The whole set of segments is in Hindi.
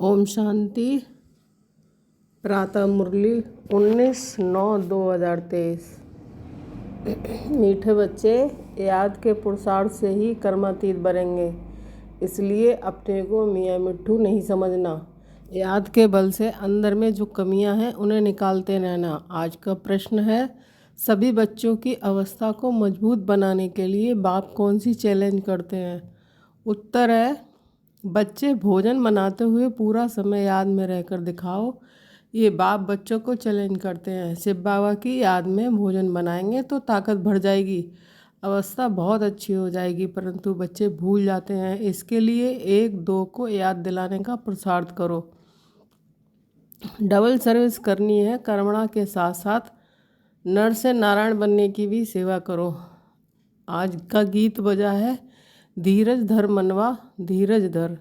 ओम शांति। प्रातः मुरली 19/9/2023। मीठे बच्चे, याद के पुरुषार्थ से ही कर्मातीत बनेंगे, इसलिए अपने को मियाँ मिट्ठू नहीं समझना। याद के बल से अंदर में जो कमियां हैं उन्हें निकालते रहना। आज का प्रश्न है, सभी बच्चों की अवस्था को मजबूत बनाने के लिए बाप कौन सी चैलेंज करते हैं? उत्तर है, बच्चे भोजन बनाते हुए पूरा समय याद में रहकर दिखाओ। ये बाप बच्चों को चैलेंज करते हैं। शिव बाबा की याद में भोजन बनाएंगे तो ताकत बढ़ जाएगी, अवस्था बहुत अच्छी हो जाएगी, परंतु बच्चे भूल जाते हैं। इसके लिए 1-2 को याद दिलाने का पुरुषार्थ करो। डबल सर्विस करनी है, कर्मणा के साथ साथ नर से नारायण बनने की भी सेवा करो। आज का गीत बजा है, धीरज धर मनवा धीरज धर।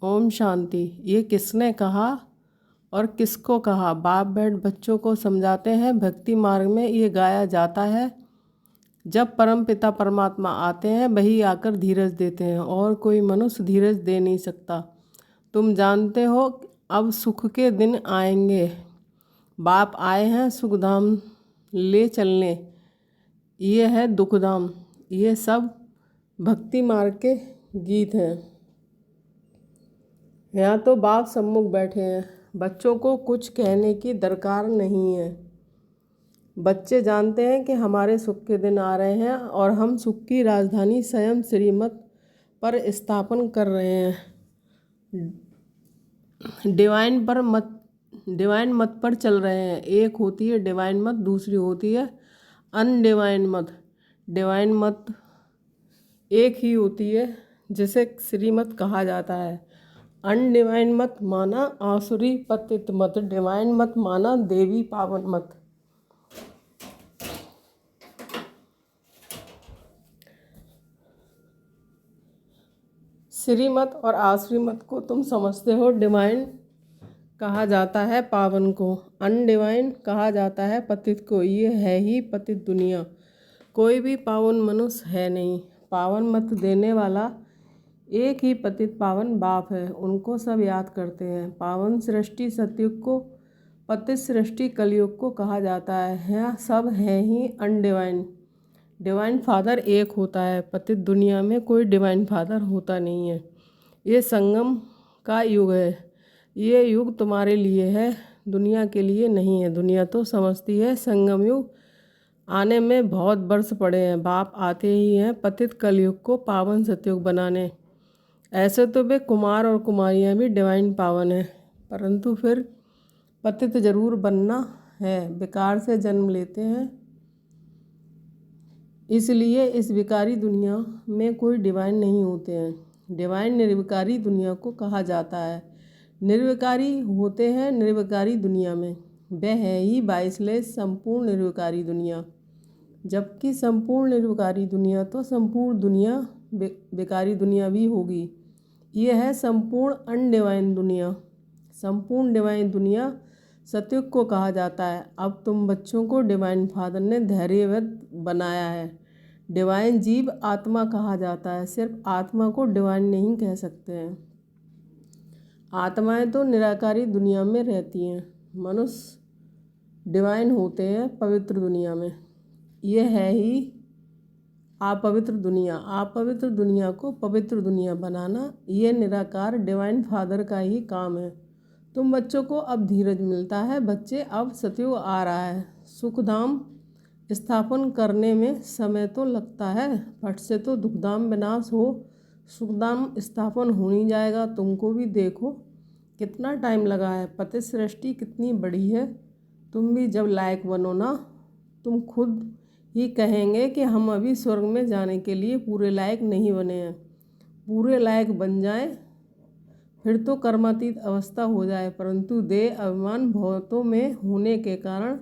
ओम शांति। ये किसने कहा और किसको कहा? बाप बैठ बच्चों को समझाते हैं। भक्ति मार्ग में ये गाया जाता है, जब परम पिता परमात्मा आते हैं वही आकर धीरज देते हैं और कोई मनुष्य धीरज दे नहीं सकता। तुम जानते हो अब सुख के दिन आएंगे। बाप आए हैं सुखधाम ले चलने, ये है दुखधाम। ये सब भक्ति मार्ग के गीत हैं। यहाँ तो बाप सम्मुख बैठे हैं, बच्चों को कुछ कहने की दरकार नहीं है। बच्चे जानते हैं कि हमारे सुख के दिन आ रहे हैं और हम सुख की राजधानी स्वयं श्रीमत पर स्थापन कर रहे हैं। डिवाइन मत पर चल रहे हैं। एक होती है डिवाइन मत, दूसरी होती है अनडिवाइन मत। डिवाइन मत एक ही होती है जिसे श्रीमत कहा जाता है। अनडिवाइन मत माना आसुरी पतित मत, डिवाइन मत माना देवी पावन मत। श्रीमत और आसुरी मत को तुम समझते हो। डिवाइन कहा जाता है पावन को, अनडिवाइन कहा जाता है पतित को। ये है ही पतित दुनिया, कोई भी पावन मनुष्य है नहीं। पावन मत देने वाला एक ही पतित पावन बाप है, उनको सब याद करते हैं। पावन सृष्टि सतयुग को, पतित सृष्टि कलयुग को कहा जाता है। यहाँ सब हैं ही अनडिवाइन। डिवाइन फादर एक होता है, पतित दुनिया में कोई डिवाइन फादर होता नहीं है। ये संगम का युग है। ये युग तुम्हारे लिए है, दुनिया के लिए नहीं है। दुनिया तो समझती है संगम युग आने में बहुत वर्ष पड़े हैं। बाप आते ही हैं पतित कलयुग को पावन सतयुग बनाने। ऐसे तो वे कुमार और कुमारियाँ भी डिवाइन पावन हैं, परंतु फिर पतित जरूर बनना है, विकार से जन्म लेते हैं। इसलिए इस विकारी दुनिया में कोई डिवाइन नहीं होते हैं। डिवाइन निर्विकारी दुनिया को कहा जाता है। निर्विकारी होते हैं निर्विकारी दुनिया में, वह है ही 22 संपूर्ण निर्विकारी दुनिया। जबकि संपूर्ण निर्विकारी दुनिया तो संपूर्ण दुनिया विकारी दुनिया भी होगी। यह है संपूर्ण अनडिवाइन दुनिया। संपूर्ण डिवाइन दुनिया सतयुग को कहा जाता है। अब तुम बच्चों को डिवाइन फादर ने धैर्यवत बनाया है। डिवाइन जीव आत्मा कहा जाता है। सिर्फ आत्मा को डिवाइन नहीं कह सकते हैं। आत्माएं तो निराकारी दुनिया में रहती हैं, मनुष्य डिवाइन होते हैं पवित्र दुनिया में। यह है ही अपवित्र दुनिया। अपवित्र दुनिया को पवित्र दुनिया बनाना, ये निराकार डिवाइन फादर का ही काम है। तुम बच्चों को अब धीरज मिलता है। बच्चे, अब सतयुग आ रहा है। सुखधाम स्थापन करने में समय तो लगता है, फट से तो दुखधाम विनाश हो, सुखधाम स्थापन हो नहीं जाएगा। तुमको भी देखो कितना टाइम लगा है। पतित सृष्टि कितनी बड़ी है। तुम भी जब लायक बनो ना, तुम खुद ही कहेंगे कि हम अभी स्वर्ग में जाने के लिए पूरे लायक नहीं बने हैं। पूरे लायक बन जाएं, फिर तो कर्मातीत अवस्था हो जाए, परंतु देह अभिमान भौतों में होने के कारण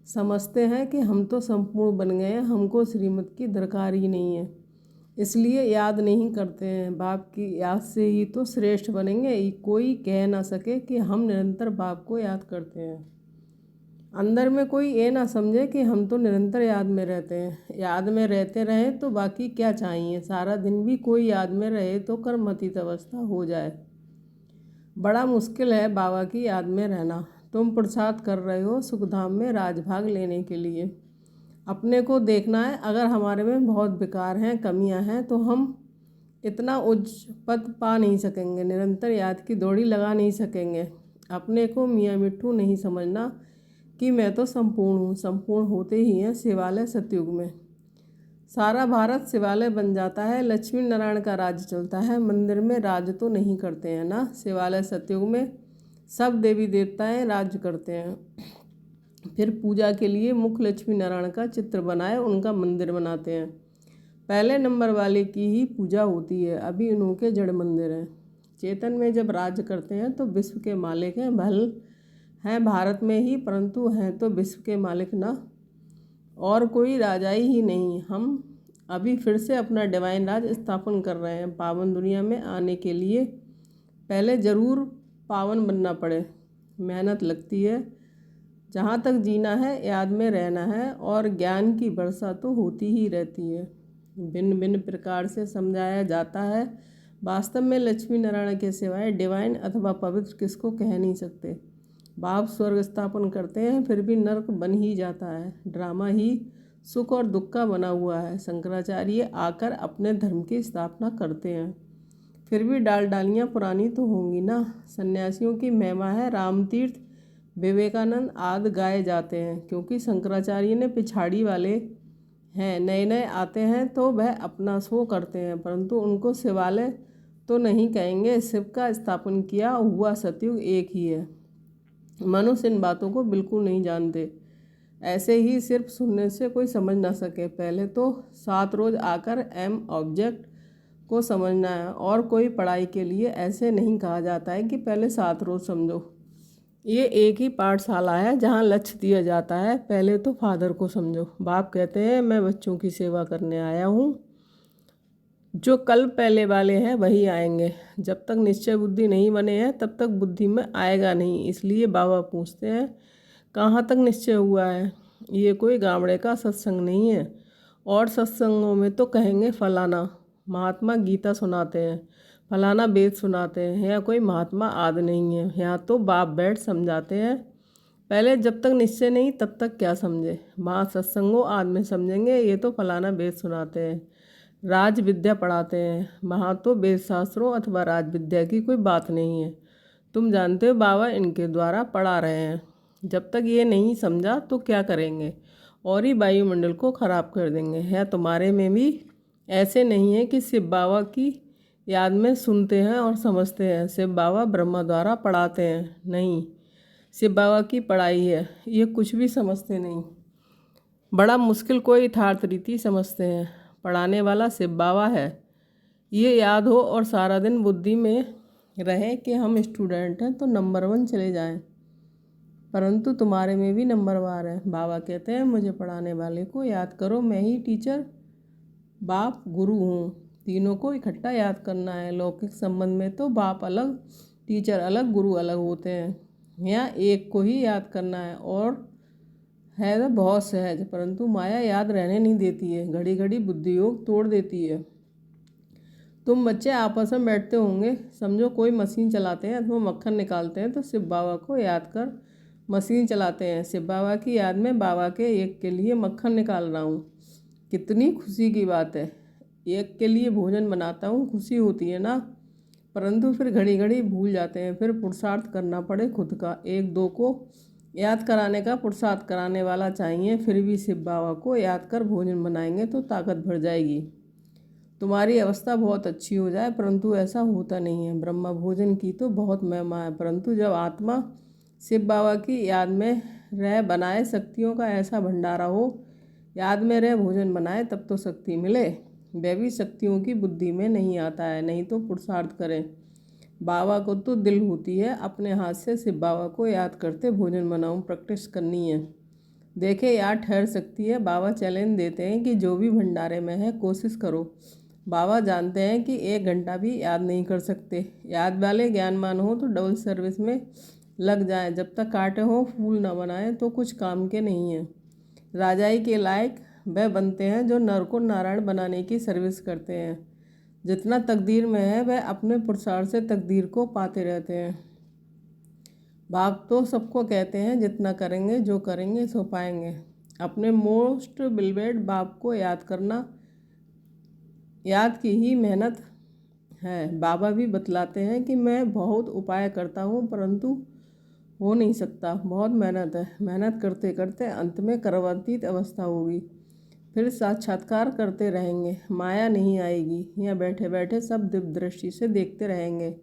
समझते हैं कि हम तो संपूर्ण बन गए हैं, हमको श्रीमत की दरकार ही नहीं है, इसलिए याद नहीं करते हैं। बाप की याद से ही तो श्रेष्ठ बनेंगे। कोई कह ना सके कि हम निरंतर बाप को याद करते हैं। अंदर में कोई ये ना समझे कि हम तो निरंतर याद में रहते हैं। याद में रहते रहें तो बाकी क्या चाहिए। सारा दिन भी कोई याद में रहे तो कर्मातीत अवस्था हो जाए। बड़ा मुश्किल है बाबा की याद में रहना। तुम पुरुषार्थ कर रहे हो सुखधाम में राजभाग लेने के लिए। अपने को देखना है, अगर हमारे में बहुत विकार हैं, कमियां हैं, तो हम इतना उच्च पद पा नहीं सकेंगे, निरंतर याद की दौड़ी लगा नहीं सकेंगे। अपने को मियाँ मिट्ठू नहीं समझना कि मैं तो संपूर्ण हूँ। संपूर्ण होते ही हैं शिवालय सतयुग में। सारा भारत शिवालय बन जाता है, लक्ष्मी नारायण का राज्य चलता है। मंदिर में राज तो नहीं करते हैं ना, शिवालय सतयुग में सब देवी देवताएं राज्य करते हैं। फिर पूजा के लिए मुख्य लक्ष्मी नारायण का चित्र बनाए उनका मंदिर बनाते हैं। पहले नंबर वाले की ही पूजा होती है, अभी उनके जड़ मंदिर हैं। चेतन में जब राज्य करते हैं तो विश्व के मालिक हैं, भल हैं भारत में ही, परंतु हैं तो विश्व के मालिक ना, और कोई राजाई ही नहीं। हम अभी फिर से अपना डिवाइन राज स्थापन कर रहे हैं। पावन दुनिया में आने के लिए पहले ज़रूर पावन बनना पड़े, मेहनत लगती है। जहाँ तक जीना है याद में रहना है, और ज्ञान की वर्षा तो होती ही रहती है। भिन्न भिन्न प्रकार से समझाया जाता है। वास्तव में लक्ष्मी नारायण के सिवाय डिवाइन अथवा पवित्र किसको कह नहीं सकते। बाप स्वर्ग स्थापन करते हैं फिर भी नर्क बन ही जाता है। ड्रामा ही सुख और दुख का बना हुआ है। शंकराचार्य आकर अपने धर्म की स्थापना करते हैं, फिर भी डालियाँ पुरानी तो होंगी ना। सन्यासियों की महिमा है, रामतीर्थ विवेकानंद आदि गाए जाते हैं, क्योंकि शंकराचार्य ने पिछाड़ी वाले हैं। नए नए आते हैं तो वह अपना शो करते हैं, परंतु उनको शिवालय तो नहीं कहेंगे। शिव का स्थापन किया हुआ सतयुग एक ही है। मनुष्य इन बातों को बिल्कुल नहीं जानते। ऐसे ही सिर्फ सुनने से कोई समझ ना सके। पहले तो 7 रोज आकर एम ऑब्जेक्ट को समझना है, और कोई पढ़ाई के लिए ऐसे नहीं कहा जाता है कि पहले 7 रोज समझो। ये एक ही पाठशाला है जहाँ लक्ष्य दिया जाता है, पहले तो फादर को समझो। बाप कहते हैं मैं बच्चों की सेवा करने आया हूँ, जो कल पहले वाले हैं वही आएंगे। जब तक निश्चय बुद्धि नहीं बने हैं तब तक बुद्धि में आएगा नहीं। इसलिए बाबा पूछते हैं कहाँ तक निश्चय हुआ है। ये कोई गावड़े का सत्संग नहीं है, और सत्संगों में तो कहेंगे फलाना महात्मा गीता सुनाते हैं, फलाना वेद सुनाते हैं, या कोई महात्मा आदि नहीं है। यहाँ तो बाप बैठ समझाते हैं। पहले जब तक निश्चय नहीं तब तक क्या समझे। वहाँ सत्संगों आदि में समझेंगे ये तो फलाना वेद सुनाते हैं, राज विद्या पढ़ाते हैं। वहाँ तो वेद शास्त्रों अथवा राज विद्या की कोई बात नहीं है। तुम जानते हो बाबा इनके द्वारा पढ़ा रहे हैं। जब तक ये नहीं समझा तो क्या करेंगे, और ही वायुमंडल को ख़राब कर देंगे। है तुम्हारे में भी ऐसे नहीं है कि शिव बाबा की याद में सुनते हैं और समझते हैं। शिव बाबा ब्रह्मा द्वारा पढ़ाते हैं, नहीं शिव बाबा की पढ़ाई है। ये कुछ भी समझते नहीं। बड़ा मुश्किल कोई यथार्थ रीति समझते हैं। पढ़ाने वाला शिव बाबा है, ये याद हो और सारा दिन बुद्धि में रहे कि हम स्टूडेंट हैं तो नंबर 1 चले जाएं, परंतु तुम्हारे में भी नंबर वार है। बाबा कहते हैं मुझे पढ़ाने वाले को याद करो, मैं ही टीचर बाप गुरु हूँ। तीनों को इकट्ठा याद करना है। लौकिक संबंध में तो बाप अलग, टीचर अलग, गुरु अलग होते हैं। यहाँ एक को ही याद करना है, और है तो बहुत सहज, परंतु माया याद रहने नहीं देती है। घड़ी घड़ी बुद्धि योग तोड़ देती है। तुम बच्चे आपस में बैठते होंगे, समझो कोई मशीन चलाते हैं अथवा मक्खन निकालते हैं तो शिव बाबा को याद कर मशीन चलाते हैं। शिव बाबा की याद में बाबा के एक के लिए मक्खन निकाल रहा हूँ, कितनी खुशी की बात है। एक के लिए भोजन बनाता हूँ, खुशी होती है ना, परंतु फिर घड़ी घड़ी भूल जाते हैं। फिर पुरुषार्थ करना पड़े खुद का। एक दो को याद कराने का पुरुषार्थ कराने वाला चाहिए। फिर भी शिव बाबा को याद कर भोजन बनाएंगे तो ताकत भर जाएगी, तुम्हारी अवस्था बहुत अच्छी हो जाए, परंतु ऐसा होता नहीं है। ब्रह्मा भोजन की तो बहुत महिमा है, परंतु जब आत्मा शिव बाबा की याद में रह बनाए, शक्तियों का ऐसा भंडारा हो, याद में रह भोजन बनाए तब तो शक्ति मिले। वह भी शक्तियों की बुद्धि में नहीं आता है, नहीं तो पुरुषार्थ करें। बाबा को तो दिल होती है अपने हाथ से शिव बाबा को याद करते भोजन बनाऊं, प्रैक्टिस करनी है। देखे याद ठहर सकती है। बाबा चैलेंज देते हैं कि जो भी भंडारे में है कोशिश करो। बाबा जानते हैं कि 1 घंटा भी याद नहीं कर सकते। याद वाले ज्ञानमान हो तो डबल सर्विस में लग जाएं। जब तक कांटे हो फूल न बनाएं तो कुछ काम के नहीं हैं। राजाई के लायक वह बनते हैं जो नर को नारायण बनाने की सर्विस करते हैं। जितना तकदीर में है वह अपने पुरुषार्थ से तकदीर को पाते रहते हैं। बाप तो सबको कहते हैं जितना करेंगे जो करेंगे सो पाएंगे। अपने मोस्ट बिलवेड बाप को याद करना याद की ही मेहनत है। बाबा भी बतलाते हैं कि मैं बहुत उपाय करता हूँ परंतु हो नहीं सकता, बहुत मेहनत है। मेहनत करते करते अंत में कर्मातीत अवस्था होगी, फिर साक्षात्कार करते रहेंगे, माया नहीं आएगी। यहाँ बैठे बैठे सब दिव्य दृष्टि से देखते रहेंगे।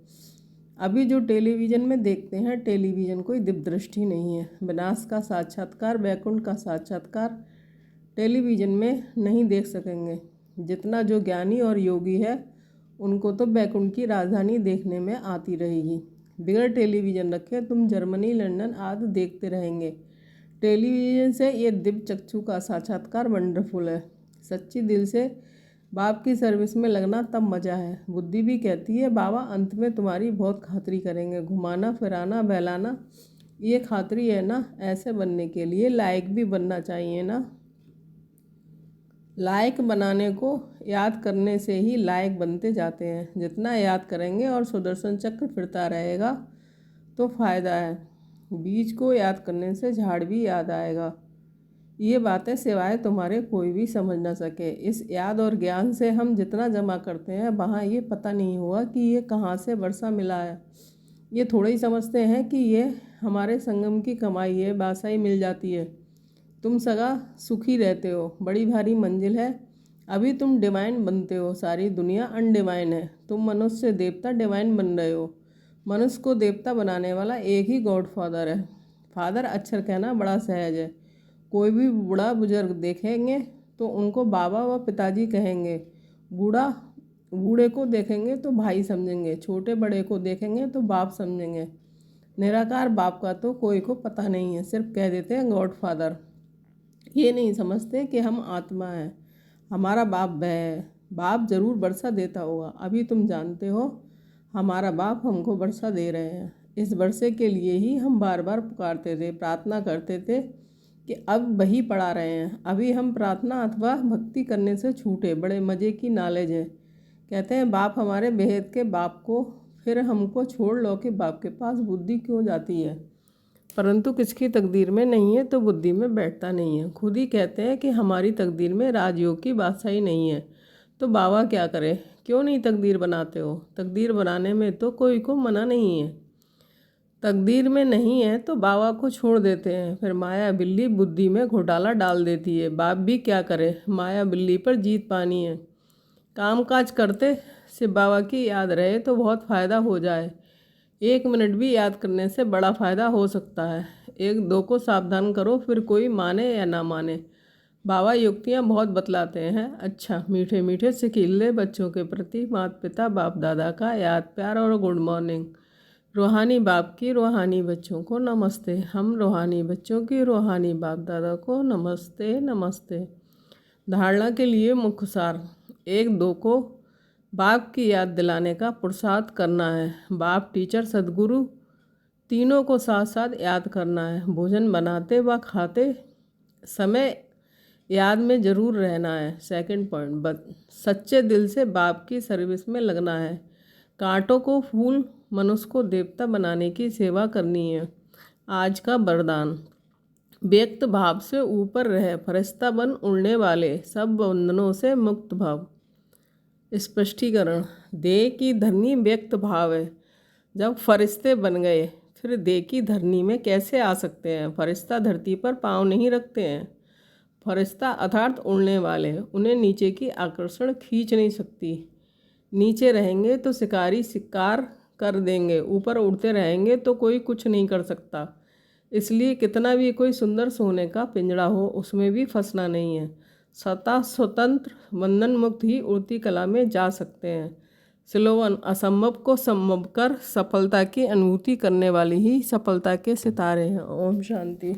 अभी जो टेलीविज़न में देखते हैं, टेलीविज़न कोई दिव्य दृष्टि नहीं है। विनाश का साक्षात्कार, वैकुंठ का साक्षात्कार टेलीविज़न में नहीं देख सकेंगे। जितना जो ज्ञानी और योगी है उनको तो वैकुंठ की राजधानी देखने में आती रहेगी। बिगड़ टेलीविज़न रखे तुम जर्मनी, लंदन आदि देखते रहेंगे। टेलीविज़न से ये दिव्य चक्षु का साक्षात्कार वंडरफुल है। सच्ची दिल से बाप की सर्विस में लगना तब मज़ा है। बुद्धि भी कहती है बाबा अंत में तुम्हारी बहुत खातिरी करेंगे, घुमाना फिराना बहलाना, ये खातिरी है ना। ऐसे बनने के लिए लायक भी बनना चाहिए ना। लायक बनाने को याद करने से ही लायक बनते जाते हैं। जितना याद करेंगे और सुदर्शन चक्र फिरता रहेगा तो फ़ायदा है। बीज को याद करने से झाड़ भी याद आएगा। ये बातें सिवाय तुम्हारे कोई भी समझ ना सके। इस याद और ज्ञान से हम जितना जमा करते हैं वहाँ ये पता नहीं हुआ कि ये कहाँ से वर्षा मिला है। ये थोड़े ही समझते हैं कि ये हमारे संगम की कमाई है, बासाई मिल जाती है। तुम सगा सुखी रहते हो, बड़ी भारी मंजिल है। अभी तुम डिवाइन बनते हो, सारी दुनिया अनडिवाइन है। तुम मनुष्य से देवता डिवाइन बन रहे हो। मनुष्य को देवता बनाने वाला एक ही गॉड फादर है। फादर अक्षर कहना बड़ा सहज है। कोई भी बूढ़ा बुजुर्ग देखेंगे तो उनको बाबा व पिताजी कहेंगे। बूढ़े को देखेंगे तो भाई समझेंगे, छोटे बड़े को देखेंगे तो बाप समझेंगे। निराकार बाप का तो कोई को पता नहीं है, सिर्फ कह देते हैं गॉड फादर। ये नहीं समझते कि हम आत्मा हैं, हमारा बाप वह है। बाप जरूर वर्षा देता होगा। अभी तुम जानते हो हमारा बाप हमको वर्षा दे रहे हैं। इस वर्षे के लिए ही हम बार बार पुकारते थे, प्रार्थना करते थे कि अब वही पढ़ा रहे हैं। अभी हम प्रार्थना अथवा भक्ति करने से छूटे, बड़े मज़े की नॉलेज है। कहते हैं बाप हमारे बेहद के बाप को फिर हमको छोड़ लो कि बाप के पास बुद्धि क्यों जाती है। परंतु किसकी तकदीर में नहीं है तो बुद्धि में बैठता नहीं है। खुद ही कहते हैं कि हमारी तकदीर में राजयोग की बादशाही नहीं है, तो बाबा क्या करे। क्यों नहीं तकदीर बनाते हो। तकदीर बनाने में तो कोई को मना नहीं है। तकदीर में नहीं है तो बाबा को छोड़ देते हैं, फिर माया बिल्ली बुद्धि में घोटाला डाल देती है। बाप भी क्या करे, माया बिल्ली पर जीत पानी है। काम काज करते से बाबा की याद रहे तो बहुत फ़ायदा हो जाए। 1 मिनट भी याद करने से बड़ा फ़ायदा हो सकता है। 1-2 को सावधान करो, फिर कोई माने या ना माने। बाबा युक्तियाँ बहुत बतलाते हैं। अच्छा, मीठे मीठे सिकीले बच्चों के प्रति माता पिता बाप दादा का याद प्यार और गुड मॉर्निंग। रूहानी बाप की रूहानी बच्चों को नमस्ते। हम रूहानी बच्चों की रूहानी बाप दादा को नमस्ते नमस्ते। धारणा के लिए मुख्य सार। 1-2 को बाप की याद दिलाने का पुरुषार्थ करना है। बाप, टीचर, सदगुरु तीनों को साथ साथ याद करना है। भोजन बनाते व खाते समय याद में ज़रूर रहना है। सेकंड पॉइंट, सच्चे दिल से बाप की सर्विस में लगना है। कांटों को फूल, मनुष्य को देवता बनाने की सेवा करनी है। आज का वरदान, व्यक्त भाव से ऊपर रहे, फरिश्ता बन उड़ने वाले, सब बंधनों से मुक्त भाव। स्पष्टीकरण, देह की धरनी व्यक्त भाव है। जब फरिश्ते बन गए फिर देह की धरनी में कैसे आ सकते हैं। फरिश्ता धरती पर पाँव नहीं रखते हैं। फरिश्ता अर्थात उड़ने वाले, उन्हें नीचे की आकर्षण खींच नहीं सकती। नीचे रहेंगे तो शिकारी शिकार कर देंगे, ऊपर उड़ते रहेंगे तो कोई कुछ नहीं कर सकता। इसलिए कितना भी कोई सुंदर सोने का पिंजड़ा हो उसमें भी फंसना नहीं है। सता स्वतंत्र बंधन मुक्त ही उड़ती कला में जा सकते हैं। स्लोगन, असंभव को संभव कर सफलता की अनुभूति करने वाली ही सफलता के सितारे हैं। ओम शांति।